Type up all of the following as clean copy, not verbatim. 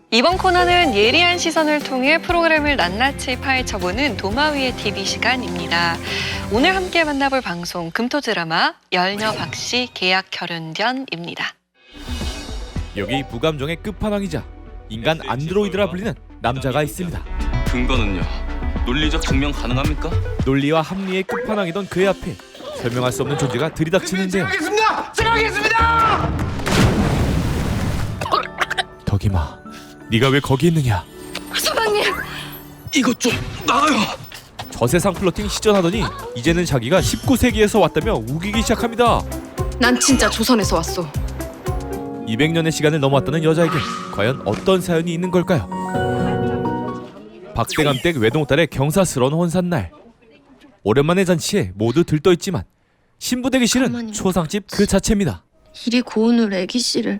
이번 코너는 예리한 시선을 통해 프로그램을 낱낱이 파헤쳐보는 도마 위의 TV 시간입니다. 오늘 함께 만나볼 방송 금토 드라마 열녀 박씨 계약 결혼견입니다. 여기 무감정의 끝판왕이자 인간 안드로이드라 불리는 남자가 있습니다. 근거는요? 논리적 증명 가능합니까? 논리와 합리의 끝판왕이던 그의 앞에 설명할 수 없는 존재가 들이닥치는데요. 제가 하겠습니다! 덕임아, 네가 왜 거기 있느냐? 서방님! 이것 좀 나아요! 저세상 플러팅 시전하더니 이제는 자기가 19세기에서 왔다며 우기기 시작합니다. 난 진짜 조선에서 왔어. 200년의 시간을 넘어왔다는 여자에게 과연 어떤 사연이 있는 걸까요? 박대감댁 외동딸의 경사스러운 혼산날. 오랜만의 잔치에 모두 들떠있지만 신부 대기실은 초상집 그 자체입니다. 이리 고운을 애기 씨를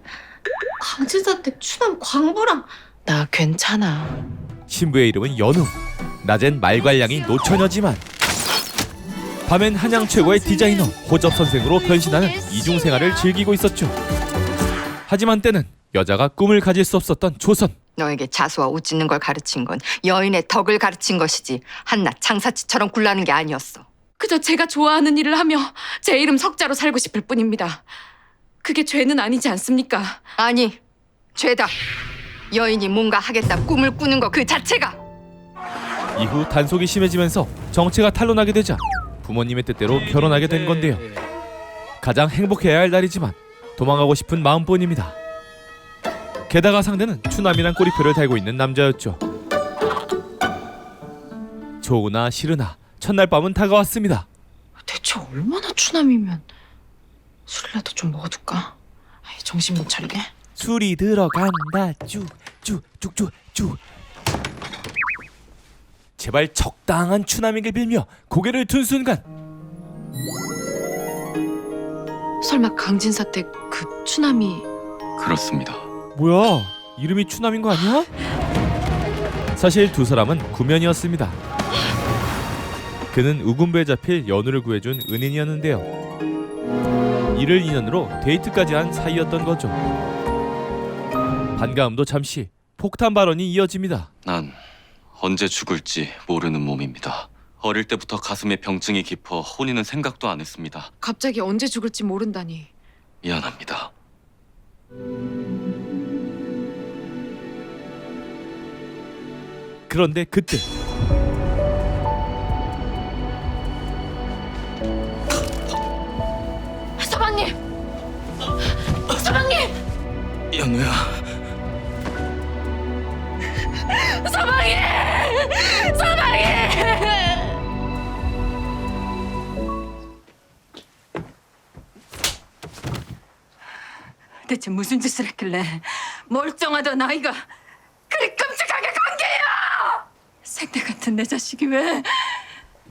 강진사댁 추남 광부랑. 나 괜찮아. 신부의 이름은 연우. 낮엔 말괄량이 노처녀지만 밤엔 한양 최고의 디자이너 호접 선생으로 변신하는 이중 생활을 즐기고 있었죠. 하지만 때는 여자가 꿈을 가질 수 없었던 조선. 너에게 자수와 옷 찢는 걸 가르친 건 여인의 덕을 가르친 것이지 한낱 장사치처럼 굴라는 게 아니었어. 그저 제가 좋아하는 일을 하며 제 이름 석자로 살고 싶을 뿐입니다. 그게 죄는 아니지 않습니까? 아니, 죄다. 여인이 뭔가 하겠다 꿈을 꾸는 것 그 자체가. 이후 단속이 심해지면서 정체가 탄로나게 되자 부모님의 뜻대로 결혼하게 된 건데요. 가장 행복해야 할 날이지만 도망가고 싶은 마음뿐입니다. 게다가 상대는 추남이란 꼬리표를 달고 있는 남자였죠. 좋으나 싫으나 첫날 밤은 다가왔습니다. 대체 얼마나 추남이면 술이라도 좀 먹어둘까? 아이, 정신 못 차리게. 술이 들어간다 쭉쭉쭉쭉쭉. 제발 적당한 추남이길 빌며 고개를 든 순간 설마 강진사댁 그 추남이. 그렇습니다. 뭐야, 이름이 추남인 거 아니야? 사실 두 사람은 구면이었습니다. 그는 우군부에 잡힐 연우를 구해준 은인이었는데요. 이를 인연으로 데이트까지 한 사이였던 거죠. 반가움도 잠시, 폭탄 발언이 이어집니다. 난 언제 죽을지 모르는 몸입니다. 어릴 때부터 가슴에 병증이 깊어 혼인은 생각도 안 했습니다. 갑자기 언제 죽을지 모른다니. 미안합니다. 그런데 그때 서방님! 서방님! 연우야, 서방님! 서방님! 대체 무슨 짓을 했길래 멀쩡하던 아이가 그리 끔찍하게 관계야! 생태 같은 내 자식이 왜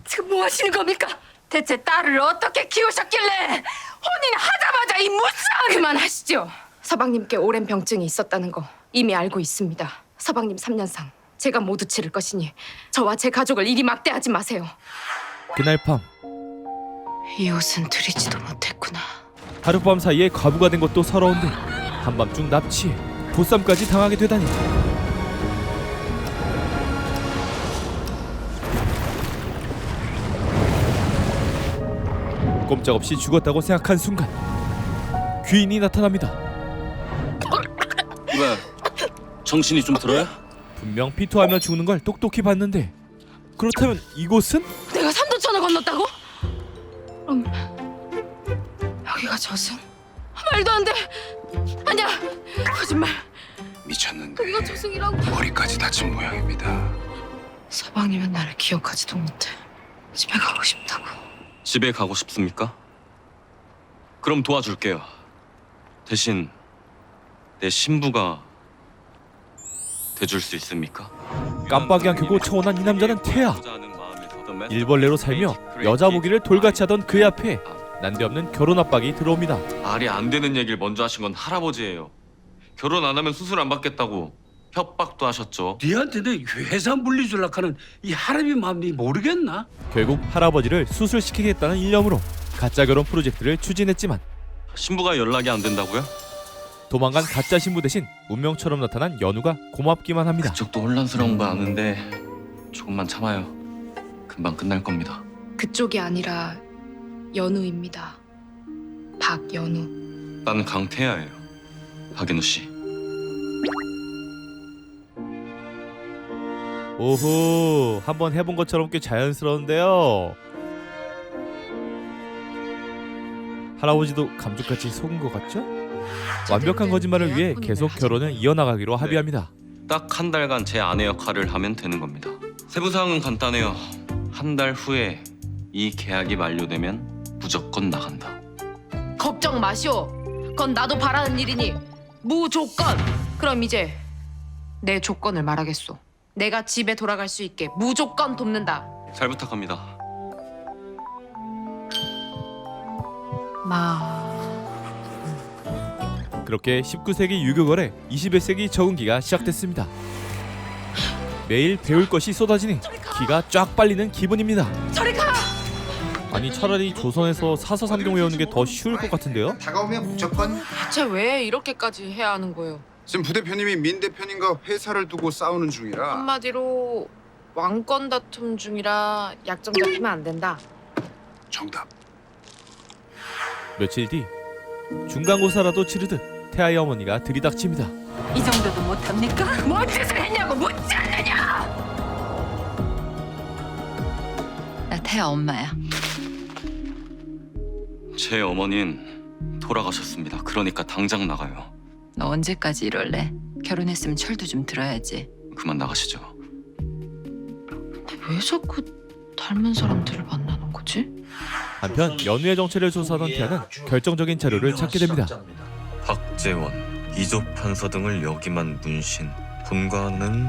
지금 뭐 하시는 겁니까? 대체 딸을 어떻게 키우셨길래 혼인하자마자 이 무쌍! 그만하시죠. 서방님께 오랜 병증이 있었다는 거 이미 알고 있습니다. 서방님 3년상 제가 모두 치를 것이니 저와 제 가족을 이리 막대하지 마세요. 그날 밤 이 옷은 드리지도 못했구나. 하룻밤 사이에 과부가 된 것도 서러운데 한밤중 납치해 보쌈까지 당하게 되다니. 꼼짝없이 죽었다고 생각한 순간 귀인이 나타납니다. 왜? 정신이 좀 들어요? 분명 피토하며 죽는 걸 똑똑히 봤는데 그렇다면 이곳은? 내가 삼도천을 건넜다고? 그럼 여기가 저승? 말도 안 돼! 아니야! 거짓말! 미쳤는데 여기가 저승이라고. 머리까지 다친 모양입니다. 서방님은 나를 기억하지도 못해. 집에 가고 싶다고. 집에 가고 싶습니까? 그럼 도와줄게요. 대신 내 신부가 돼줄 수 있습니까? 깜빡이 안 켜고 청혼한 이 남자는 태아. 일벌레로 살며 여자 보기를 돌같이 하던 그의 앞에 난데없는 결혼 압박이 들어옵니다. 말이 안 되는 얘기를 먼저 하신 건 할아버지예요. 결혼 안 하면 수술 안 받겠다고 협박도 하셨죠. 니한테 내 회사 물리주려고 하는 이 할아버지 마음이 모르겠나? 결국 할아버지를 수술시키겠다는 일념으로 가짜 결혼 프로젝트를 추진했지만 신부가 연락이 안 된다고요? 도망간 가짜 신부 대신 운명처럼 나타난 연우가 고맙기만 합니다. 그쪽도 혼란스러운 거 아는데 조금만 참아요. 금방 끝날 겁니다. 그쪽이 아니라 연우입니다. 박연우. 난 강태야예요. 박연우 씨. 오호, 한번 해본 것처럼 꽤 자연스러운데요. 할아버지도 감쪽같이 속은 것 같죠? 완벽한 거짓말을 위해 계속 결혼을 이어나가기로 합의합니다. 딱 한 달간 제 아내 역할을 하면 되는 겁니다. 세부 사항은 간단해요. 한 달 후에 이 계약이 만료되면 무조건 나간다. 걱정 마시오. 그건 나도 바라는 일이니 무조건. 그럼 이제 내 조건을 말하겠소. 내가 집에 돌아갈 수 있게 무조건 돕는다. 잘 부탁합니다. 그렇게 19세기 유교걸에 21세기 적응기가 시작됐습니다. 매일 배울 것이 쏟아지니 기가 쫙 빨리는 기분입니다. 저리 가! 아니 차라리 조선에서 사서삼경 외우는 게 더 쉬울 것 같은데요? 다가오면 무조건. 대체 왜 이렇게까지 해야 하는 거예요? 지금 부대표님이 민 대표님과 회사를 두고 싸우는 중이라. 한마디로 왕권 다툼 중이라 약점 잡히면 안 된다. 정답. 며칠 뒤 중간고사라도 치르듯 태아의 어머니가 들이닥칩니다. 이 정도도 못합니까? 뭔 짓을 했냐고 묻지 않느냐! 나 태아 엄마야. 제 어머니는 돌아가셨습니다. 그러니까 당장 나가요. 너 언제까지 이럴래? 결혼했으면 철도 좀 들어야지. 그만 나가시죠. 왜 자꾸 닮은 사람들을 만나는 거지? 한편 연우의 정체를 조사하던 태아는 결정적인 자료를 찾게 됩니다. 박재원, 이조판서 등을 역임한 문신. 본관은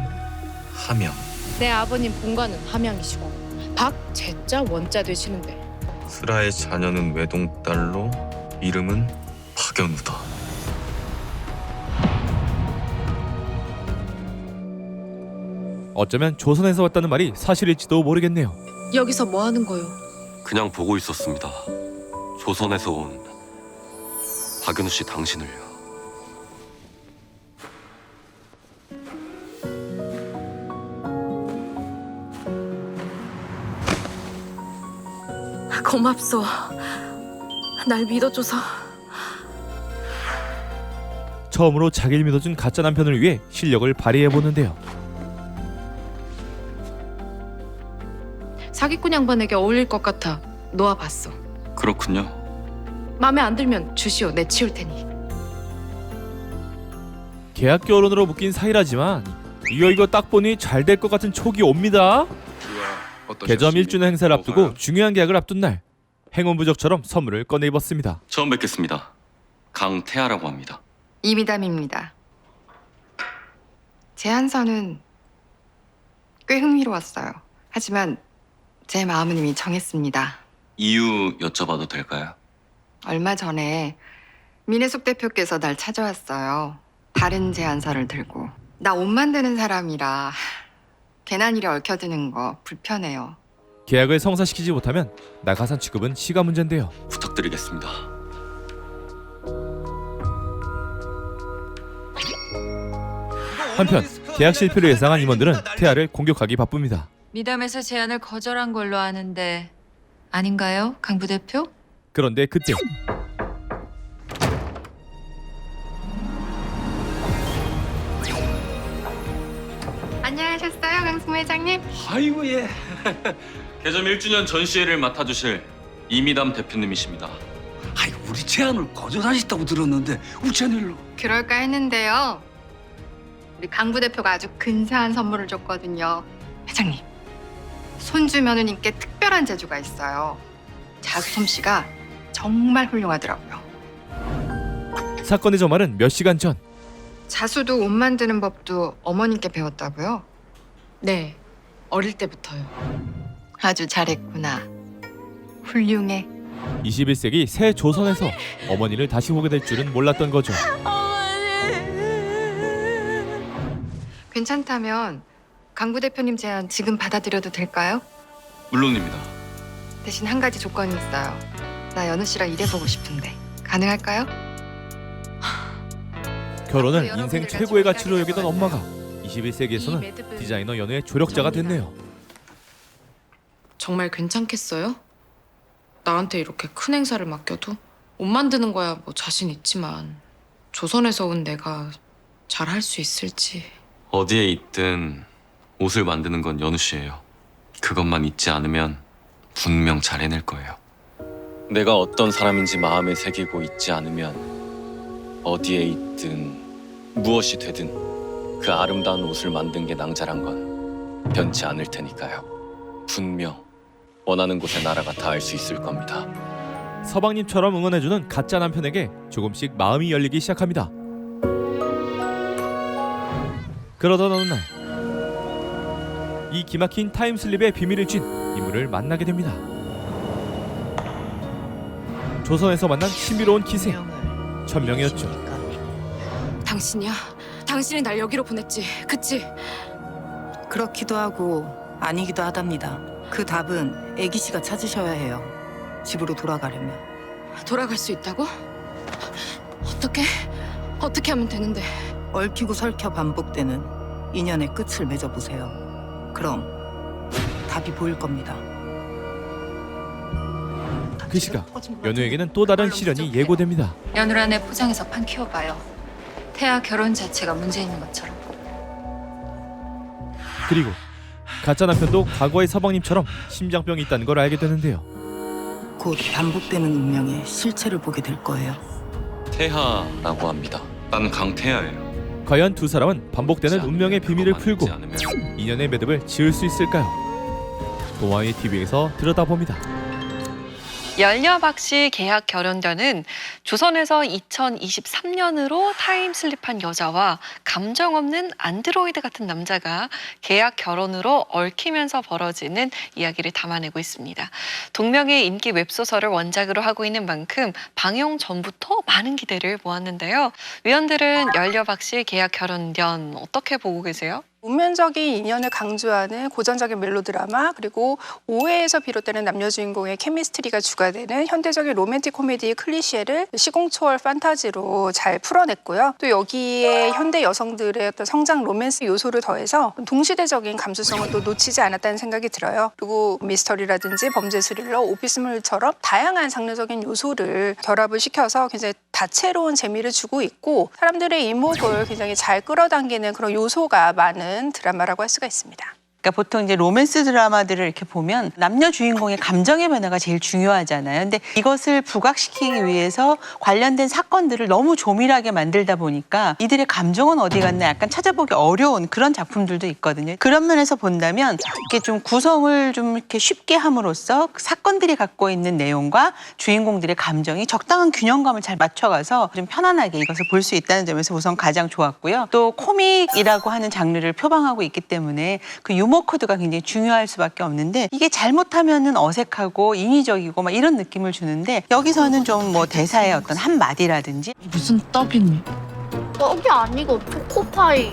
함양. 내 아버님 본관은 함양이시고 박제자 원자 되시는데 슬아의 자녀는 외동딸로 이름은 박연우다. 어쩌면 조선에서 왔다는 말이 사실일지도 모르겠네요. 여기서 뭐 하는 거요? 그냥 보고 있었습니다. 조선에서 온 박연우 씨 당신을요. 고맙소. 날 믿어줘서. 처음으로 자기를 믿어준 가짜 남편을 위해 실력을 발휘해보는데요. 사기꾼 양반에게 어울릴 것 같아 놓아봤어. 그렇군요. 마음에 안 들면 주시오. 내 치울 테니. 계약 결혼으로 묶인 사이라지만 이거 딱 보니 잘 될 것 같은 촉이 옵니다. 개점 1주년 행사를 앞두고 중요한 계약을 앞둔 날 행운부적처럼 선물을 꺼내 입었습니다. 처음 뵙겠습니다. 강태아라고 합니다. 이미담입니다. 제안서는 꽤 흥미로웠어요. 하지만 제 마음은 이미 정했습니다. 이유 여쭤봐도 될까요? 얼마 전에 민혜숙 대표께서 날 찾아왔어요. 다른 제안서를 들고. 나 옷 만드는 사람이라 괜한 일에 얽혀드는 거 불편해요. 계약을 성사시키지 못하면 나가산 취급은 시가 문제인데요. 부탁드리겠습니다. 한편 계약 실패를 예상한 임원들은 태아를 공격하기 바쁩니다. 미담에서 제안을 거절한 걸로 아는데 아닌가요, 강 부대표? 그런데 그때 안녕하셨어요, 강승무 회장님. 아이고 예. 개점 1주년 전시회를 맡아주실 이미담 대표님이십니다. 아이 우리 제안을 거절하셨다고 들었는데 우찬 일로. 그럴까 했는데요. 우리 강 부대표가 아주 근사한 선물을 줬거든요. 회장님, 손주 며느님께 특별한 재주가 있어요. 자수 솜씨가 정말 훌륭하더라고요. 사건의 저말은 몇 시간 전 자수도 옷 만드는 법도 어머님께 배웠다고요? 네. 어릴 때부터요. 아주 잘했구나. 훌륭해. 21세기 새 조선에서 어머니를 다시 보게 될 줄은 몰랐던 거죠. 괜찮다면 강 부대표님 제안 지금 받아들여도 될까요? 물론입니다. 대신 한 가지 조건이 있어요. 나 연우 씨랑 일해보고 싶은데 가능할까요? 결혼을 인생 최고의 가치로 여기던 엄마가 21세기에서는 디자이너 연우의 조력자가 됐네요. 정말 괜찮겠어요? 나한테 이렇게 큰 행사를 맡겨도? 옷 만드는 거야 뭐 자신 있지만 조선에서 온 내가 잘 할 수 있을지. 어디에 있든 옷을 만드는 건 연우 씨예요. 그것만 잊지 않으면 분명 잘 해낼 거예요. 내가 어떤 사람인지 마음에 새기고 있지 않으면 어디에 있든 무엇이 되든 그 아름다운 옷을 만든 게 낭자란 건 변치 않을 테니까요. 분명 원하는 곳에 날아가 닿을 수 있을 겁니다. 서방님처럼 응원해주는 가짜 남편에게 조금씩 마음이 열리기 시작합니다. 그러던 어느 날 이 기막힌 타임슬립의 비밀을 쥔 인물을 만나게 됩니다. 조선에서 만난 신비로운 기생 천명이었죠. 당신이야? 당신이 날 여기로 보냈지, 그치? 그렇기도 하고 아니기도 하답니다. 그 답은 애기 씨가 찾으셔야 해요. 집으로 돌아가려면. 돌아갈 수 있다고? 어떻게? 어떻게 하면 되는데? 얽히고 설켜 반복되는 인연의 끝을 맺어보세요. 그럼 답이 보일 겁니다. 그 시각 연우에게는 또 다른 시련이 예고됩니다. 연우란에 포장해서 판 키워봐요. 태아 결혼 자체가 문제 있는 것처럼. 그리고 가짜 남편도 과거의 서방님처럼 심장병이 있다는 걸 알게 되는데요. 곧 반복되는 운명의 실체를 보게 될 거예요. 태하라고 합니다. 난 강태하예요. 과연 두 사람은 반복되는 운명의 비밀을 풀고 인연의 매듭을 지을 수 있을까요? 도마위 TV에서 들여다봅니다. 열녀박씨 계약 결혼전은 조선에서 2023년으로 타임슬립한 여자와 감정 없는 안드로이드 같은 남자가 계약 결혼으로 얽히면서 벌어지는 이야기를 담아내고 있습니다. 동명의 인기 웹소설을 원작으로 하고 있는 만큼 방영 전부터 많은 기대를 모았는데요. 위원들은 열녀박씨 계약 결혼전 어떻게 보고 계세요? 운명적인 인연을 강조하는 고전적인 멜로드라마, 그리고 오해에서 비롯되는 남녀 주인공의 케미스트리가 주가 되는 현대적인 로맨틱 코미디의 클리셰를 시공초월 판타지로 잘 풀어냈고요. 또 여기에 현대 여성들의 어떤 성장 로맨스 요소를 더해서 동시대적인 감수성을 또 놓치지 않았다는 생각이 들어요. 그리고 미스터리라든지 범죄 스릴러, 오피스물처럼 다양한 장르적인 요소를 결합을 시켜서 굉장히 다채로운 재미를 주고 있고 사람들의 이목을 굉장히 잘 끌어당기는 그런 요소가 많은 드라마라고 할 수가 있습니다. 그러니까 보통 이제 로맨스 드라마들을 이렇게 보면 남녀 주인공의 감정의 변화가 제일 중요하잖아요. 근데 이것을 부각시키기 위해서 관련된 사건들을 너무 조밀하게 만들다 보니까 이들의 감정은 어디 갔나 약간 찾아보기 어려운 그런 작품들도 있거든요. 그런 면에서 본다면 이렇게 좀 구성을 좀 이렇게 쉽게 함으로써 사건들이 갖고 있는 내용과 주인공들의 감정이 적당한 균형감을 잘 맞춰가서 좀 편안하게 이것을 볼 수 있다는 점에서 우선 가장 좋았고요. 또 코믹이라고 하는 장르를 표방하고 있기 때문에 그 유머 코드가 굉장히 중요할 수밖에 없는데 이게 잘못하면은 어색하고 인위적이고 막 이런 느낌을 주는데 여기서는 좀 뭐 대사의 어떤 한 마디라든지 무슨 떡이니? 떡이 아니고 초코파이.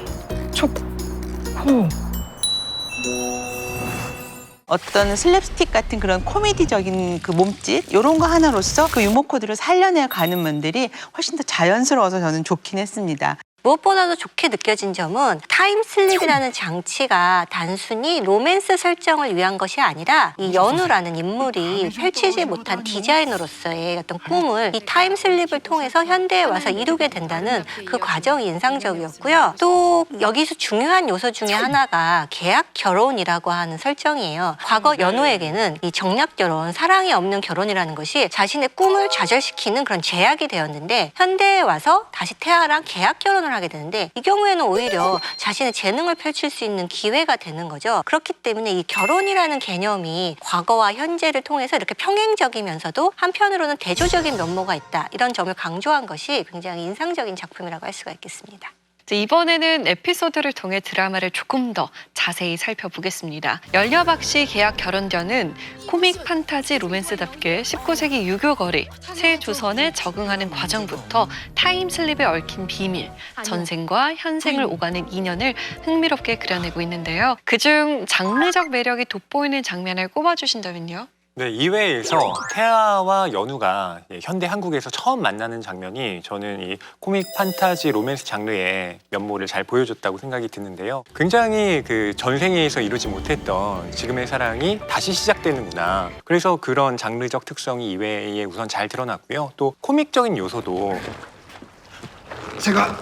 어떤 슬랩스틱 같은 그런 코미디적인 그 몸짓 이런 거 하나로서 그 유머 코드를 살려내 가는 면들이 훨씬 더 자연스러워서 저는 좋긴 했습니다. 무엇보다도 좋게 느껴진 점은 타임슬립이라는 장치가 단순히 로맨스 설정을 위한 것이 아니라 이 연우라는 인물이 펼치지 못한 디자이너로서의 어떤 꿈을 이 타임슬립을 통해서 현대에 와서 이루게 된다는 그 과정이 인상적이었고요. 또 여기서 중요한 요소 중에 하나가 계약 결혼이라고 하는 설정이에요. 과거 연우에게는 이 정략 결혼, 사랑이 없는 결혼이라는 것이 자신의 꿈을 좌절시키는 그런 제약이 되었는데 현대에 와서 다시 태아랑 계약 결혼을 하게 되는데 이 경우에는 오히려 자신의 재능을 펼칠 수 있는 기회가 되는 거죠. 그렇기 때문에 이 결혼이라는 개념이 과거와 현재를 통해서 이렇게 평행적이면서도 한편으로는 대조적인 면모가 있다. 이런 점을 강조한 것이 굉장히 인상적인 작품이라고 할 수가 있겠습니다. 이번에는 에피소드를 통해 드라마를 조금 더 자세히 살펴보겠습니다. 열녀박씨 계약 결혼전은 코믹 판타지 로맨스답게 19세기 유교 거리, 새 조선에 적응하는 과정부터 타임슬립에 얽힌 비밀, 전생과 현생을 오가는 인연을 흥미롭게 그려내고 있는데요. 그중 장르적 매력이 돋보이는 장면을 꼽아주신다면요? 네, 2회에서 태아와 연우가 현대 한국에서 처음 만나는 장면이 저는 이 코믹 판타지 로맨스 장르의 면모를 잘 보여줬다고 생각이 드는데요. 굉장히 그 전생에서 이루지 못했던 지금의 사랑이 다시 시작되는구나. 그래서 그런 장르적 특성이 2회에 우선 잘 드러났고요. 또 코믹적인 요소도 제가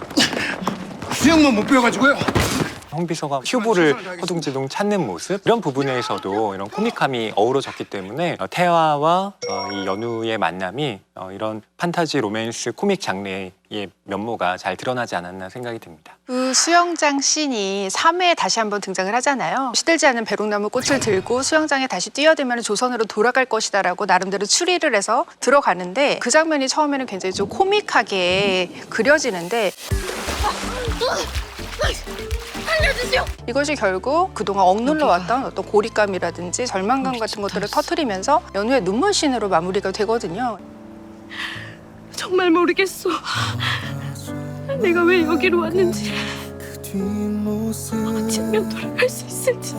수영만 못 배워가지고요. 홍 비서가 튜브를 허둥지둥 찾는 모습 이런 부분에서도 이런 코믹함이 어우러졌기 때문에 태아와 이 연우의 만남이 이런 판타지 로맨스 코믹 장르의 면모가 잘 드러나지 않았나 생각이 듭니다. 그 수영장 씬이 3회에 다시 한번 등장을 하잖아요. 시들지 않은 배롱나무 꽃을 들고 수영장에 다시 뛰어들면 조선으로 돌아갈 것이다라고 나름대로 추리를 해서 들어가는데 그 장면이 처음에는 굉장히 좀 코믹하게 그려지는데 알려주시오. 이것이 결국 그동안 억눌러 왔던 어떤 고립감이라든지 절망감 같은 것들을 터뜨리면서 연우의 눈물씬으로 마무리가 되거든요. 정말 모르겠소. 내가 왜 여기로 왔는지, 어찌면 돌아갈 수 있을지.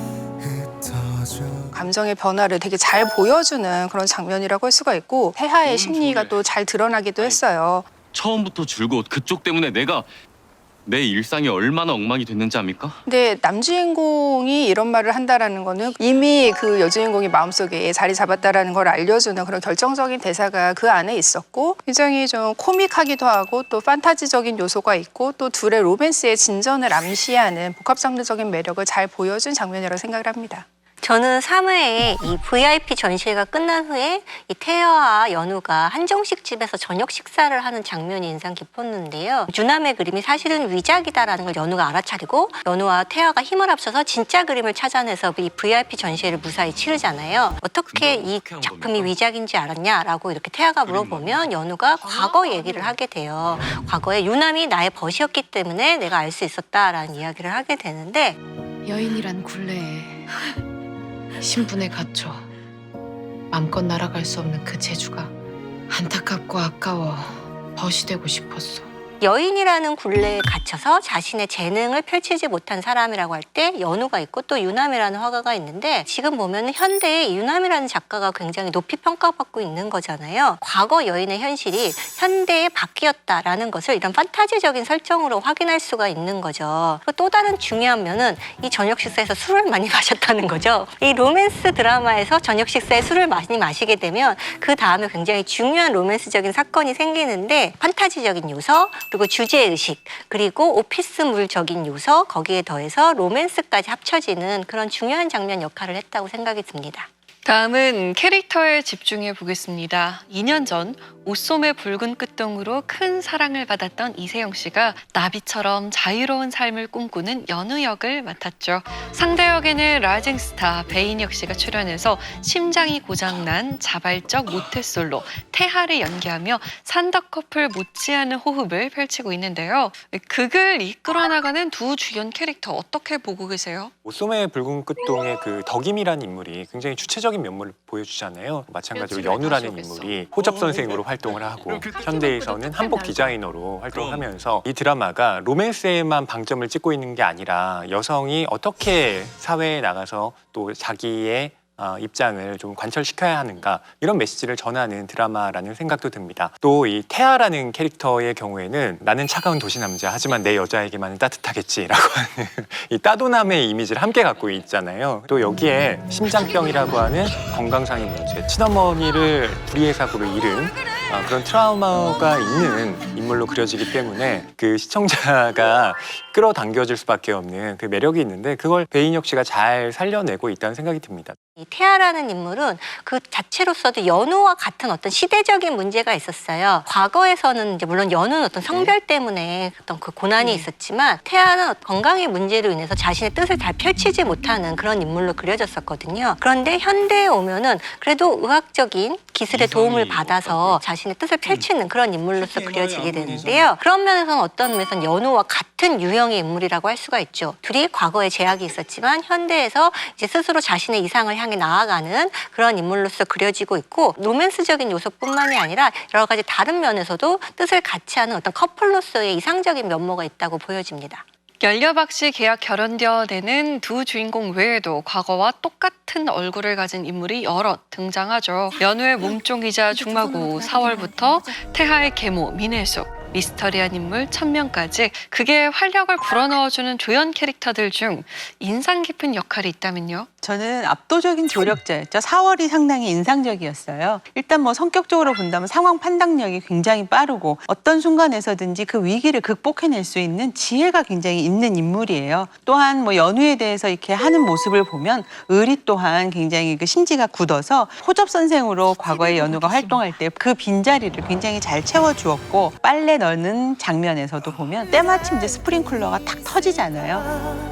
감정의 변화를 되게 잘 보여주는 그런 장면이라고 할 수가 있고 태하의 심리가 또 잘 드러나기도 했어요. 처음부터 줄곧 그쪽 때문에 내 일상이 얼마나 엉망이 됐는지 압니까? 근데 남주인공이 이런 말을 한다라는 거는 이미 그 여주인공이 마음속에 자리 잡았다라는 걸 알려주는 그런 결정적인 대사가 그 안에 있었고 굉장히 좀 코믹하기도 하고 또 판타지적인 요소가 있고 또 둘의 로맨스의 진전을 암시하는 복합 장르적인 매력을 잘 보여준 장면이라고 생각을 합니다. 저는 3회에 이 VIP 전시회가 끝난 후에 이 태아와 연우가 한정식 집에서 저녁 식사를 하는 장면이 인상 깊었는데요. 유남의 그림이 사실은 위작이다라는 걸 연우가 알아차리고 연우와 태아가 힘을 합쳐서 진짜 그림을 찾아내서 이 VIP 전시회를 무사히 치르잖아요. 어떻게 이 작품이 위작인지 알았냐라고 이렇게 태아가 물어보면 연우가 과거 얘기를 하게 돼요. 과거에 유남이 나의 벗이었기 때문에 내가 알 수 있었다라는 이야기를 하게 되는데 여인이란 굴레에 신분에 갇혀 맘껏 날아갈 수 없는 그 재주가 안타깝고 아까워 벗이 되고 싶었어. 여인이라는 굴레에 갇혀서 자신의 재능을 펼치지 못한 사람이라고 할 때 연우가 있고 또 유남이라는 화가가 있는데 지금 보면 현대에 이 유남이라는 작가가 굉장히 높이 평가받고 있는 거잖아요. 과거 여인의 현실이 현대에 바뀌었다라는 것을 이런 판타지적인 설정으로 확인할 수가 있는 거죠. 또 다른 중요한 면은 이 저녁 식사에서 술을 많이 마셨다는 거죠. 이 로맨스 드라마에서 저녁 식사에 술을 많이 마시게 되면 그 다음에 굉장히 중요한 로맨스적인 사건이 생기는데 판타지적인 요소 그리고 주제의식, 그리고 오피스물적인 요소, 거기에 더해서 로맨스까지 합쳐지는 그런 중요한 장면 역할을 했다고 생각이 듭니다. 다음은 캐릭터에 집중해 보겠습니다. 2년 전 옷소매 붉은 끝동으로 큰 사랑을 받았던 이세영 씨가 나비처럼 자유로운 삶을 꿈꾸는 연우 역을 맡았죠. 상대 역에는 라이징 스타 배인혁 씨가 출연해서 심장이 고장난 자발적 모태솔로 태하를 연기하며 산덕 커플 못지않은 호흡을 펼치고 있는데요. 극을 이끌어 나가는 두 주연 캐릭터 어떻게 보고 계세요? 옷소매 붉은 끝동의 그 덕임이라는 인물이 굉장히 주체적인 면모를 보여주잖아요. 마찬가지로 연우라는 인물이 호접 선생으로 활동을 하고 현대에서는 한복 디자이너로 활동하면서 이 드라마가 로맨스에만 방점을 찍고 있는 게 아니라 여성이 어떻게 사회에 나가서 또 자기의 입장을 좀 관철시켜야 하는가 이런 메시지를 전하는 드라마라는 생각도 듭니다. 또 이 태아라는 캐릭터의 경우에는 나는 차가운 도시 남자 하지만 내 여자에게만은 따뜻하겠지라고 하는 이 따도남의 이미지를 함께 갖고 있잖아요. 또 여기에 심장병이라고 하는 건강상의 문제, 친어머니를 불의의 사고로 잃은 그런 트라우마가 있는 인물로 그려지기 때문에 그 시청자가 끌어당겨질 수밖에 없는 그 매력이 있는데 그걸 배인혁 씨가 잘 살려내고 있다는 생각이 듭니다. 이 태아라는 인물은 그 자체로서도 연우와 같은 어떤 시대적인 문제가 있었어요. 과거에서는 이제 물론 연우는 어떤 성별 때문에 어떤 그 고난이 있었지만 태아는 건강의 문제로 인해서 자신의 뜻을 잘 펼치지 못하는 그런 인물로 그려졌었거든요. 그런데 현대에 오면은 그래도 의학적인 기술의 도움을 받아서 자신의 뜻을 펼치는 그런 인물로서 그려지게 되는데요. 그런 면에서는 어떤 면에서는 연우와 같은 유형의 인물이라고 할 수가 있죠. 둘이 과거에 제약이 있었지만 현대에서 이제 스스로 자신의 이상을 향해 나아가는 그런 인물로서 그려지고 있고 로맨스적인 요소뿐만이 아니라 여러 가지 다른 면에서도 뜻을 같이 하는 어떤 커플로서의 이상적인 면모가 있다고 보여집니다. 연려박 씨 계약 결혼전에는 두 주인공 외에도 과거와 똑같은 얼굴을 가진 인물이 여럿 등장하죠. 연우의 몸종이자 중마고 4월부터 태하의 계모 민혜숙, 미스터리한 인물 천명까지 극의 활력을 불어넣어주는 조연 캐릭터들 중 인상 깊은 역할이 있다면요? 저는 압도적인 조력자였죠. 4월이 상당히 인상적이었어요. 일단 뭐 성격적으로 본다면 상황 판단력이 굉장히 빠르고 어떤 순간에서든지 그 위기를 극복해낼 수 있는 지혜가 굉장히 있는 인물이에요. 또한 뭐 연우에 대해서 이렇게 하는 모습을 보면 의리 또한 굉장히 그 심지가 굳어서 호접 선생으로 과거에 연우가 활동할 때 그 빈자리를 굉장히 잘 채워주었고 빨래 넣는 장면에서도 보면 때마침 이제 스프링클러가 탁 터지잖아요.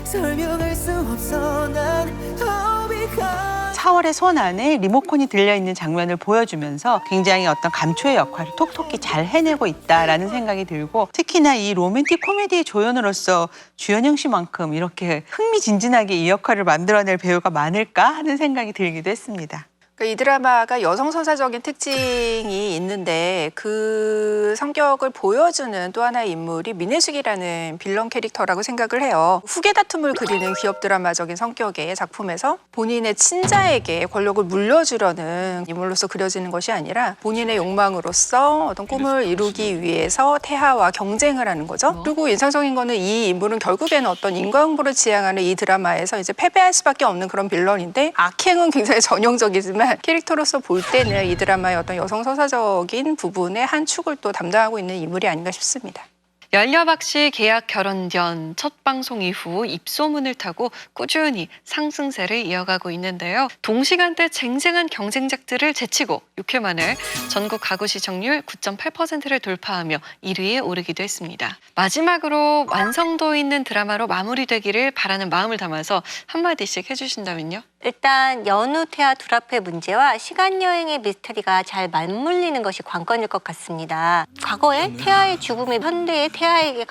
설명할 수 없어 난 더 비가 4월의 손 안에 리모컨이 들려있는 장면을 보여주면서 굉장히 어떤 감초의 역할을 톡톡히 잘 해내고 있다라는 생각이 들고 특히나 이 로맨틱 코미디의 조연으로서 주연영 씨만큼 이렇게 흥미진진하게 이 역할을 만들어낼 배우가 많을까 하는 생각이 들기도 했습니다. 이 드라마가 여성 서사적인 특징이 있는데 그 성격을 보여주는 또 하나의 인물이 민혜숙이라는 빌런 캐릭터라고 생각을 해요. 후계 다툼을 그리는 기업 드라마적인 성격의 작품에서 본인의 친자에게 권력을 물려주려는 인물로서 그려지는 것이 아니라 본인의 욕망으로서 어떤 꿈을 이루기 위해서 태하와 경쟁을 하는 거죠. 그리고 인상적인 거는 이 인물은 결국에는 어떤 인과응보를 지향하는 이 드라마에서 이제 패배할 수밖에 없는 그런 빌런인데 악행은 굉장히 전형적이지만 캐릭터로서 볼 때는 이 드라마의 어떤 여성 서사적인 부분의 한 축을 또 담당하고 있는 인물이 아닌가 싶습니다. 연려박 씨 계약 결혼전 첫 방송 이후 입소문을 타고 꾸준히 상승세를 이어가고 있는데요. 동시간대 쟁쟁한 경쟁작들을 제치고 6회 만에 전국 가구 시청률 9.8%를 돌파하며 1위에 오르기도 했습니다. 마지막으로 완성도 있는 드라마로 마무리되기를 바라는 마음을 담아서 한마디씩 해주신다면요? 일단 연우, 태하 둘 앞의 문제와 시간여행의 미스터리가 잘 맞물리는 것이 관건일 것 같습니다. 과거에 태하의 죽음이 현대의 태하에게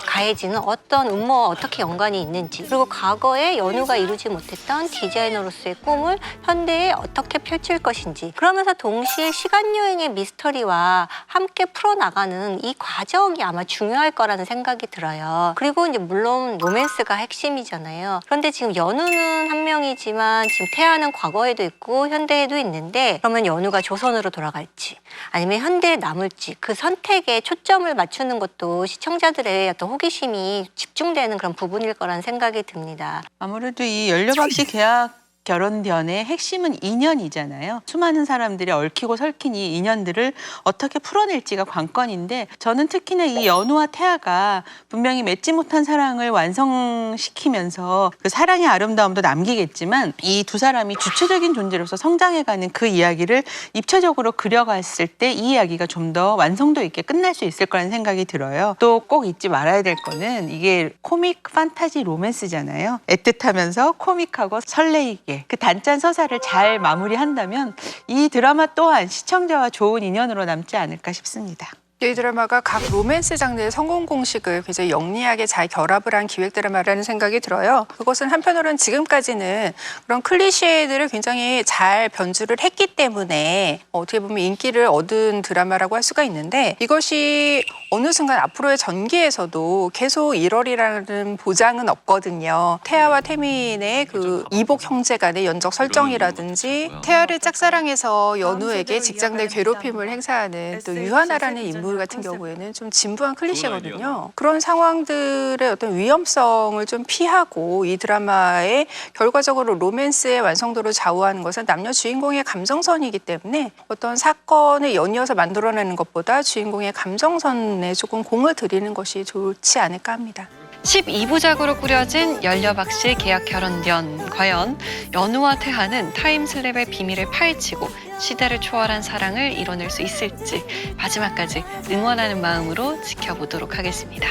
가해지는 어떤 음모와 어떻게 연관이 있는지, 그리고 과거에 연우가 이루지 못했던 디자이너로서의 꿈을 현대에 어떻게 펼칠 것인지, 그러면서 동시에 시간여행의 미스터리와 함께 풀어나가는 이 과정이 아마 중요할 거라는 생각이 들어요. 그리고 이제 물론 로맨스가 핵심이잖아요. 그런데 지금 연우는 한 명이지만 지금 태하는 과거에도 있고 현대에도 있는데, 그러면 연우가 조선으로 돌아갈지 아니면 현대에 남을지 그 선택에 초점을 맞추는 것도 시청자들의 어떤 호기심이 집중되는 그런 부분일 거라는 생각이 듭니다. 아무래도 이 연려박 씨 계약 결혼전의 핵심은 인연이잖아요. 수많은 사람들이 얽히고 설킨 이 인연들을 어떻게 풀어낼지가 관건인데, 저는 특히나 이 연우와 태하가 분명히 맺지 못한 사랑을 완성시키면서 그 사랑의 아름다움도 남기겠지만 이 두 사람이 주체적인 존재로서 성장해가는 그 이야기를 입체적으로 그려갔을 때 이 이야기가 좀 더 완성도 있게 끝날 수 있을 거라는 생각이 들어요. 또 꼭 잊지 말아야 될 거는 이게 코믹 판타지 로맨스잖아요. 애틋하면서 코믹하고 설레이게 그 단짠 서사를 잘 마무리한다면 이 드라마 또한 시청자와 좋은 인연으로 남지 않을까 싶습니다. 이 드라마가 각 로맨스 장르의 성공 공식을 굉장히 영리하게 잘 결합을 한 기획 드라마라는 생각이 들어요. 그것은 한편으로는 지금까지는 그런 클리셰들을 굉장히 잘 변주를 했기 때문에 어떻게 보면 인기를 얻은 드라마라고 할 수가 있는데, 이것이 어느 순간 앞으로의 전기에서도 계속 1월이라는 보장은 없거든요. 태하와 태민의 그 이복 형제 간의 연적 설정이라든지, 태하를 짝사랑해서 연우에게 직장 내 괴롭힘을 행사하는 또 유하나라는 인물 같은 경우에는 좀 진부한 클리셰거든요. 그런 상황들의 어떤 위험성을 좀 피하고 이 드라마의 결과적으로 로맨스의 완성도를 좌우하는 것은 남녀 주인공의 감정선이기 때문에 어떤 사건을 연이어서 만들어내는 것보다 주인공의 감정선에 조금 공을 들이는 것이 좋지 않을까 합니다. 12부작으로 꾸려진 연려박 씨 계약 결혼전, 과연 연우와 태하는 타임슬립의 비밀을 파헤치고 시대를 초월한 사랑을 이뤄낼 수 있을지 마지막까지 응원하는 마음으로 지켜보도록 하겠습니다.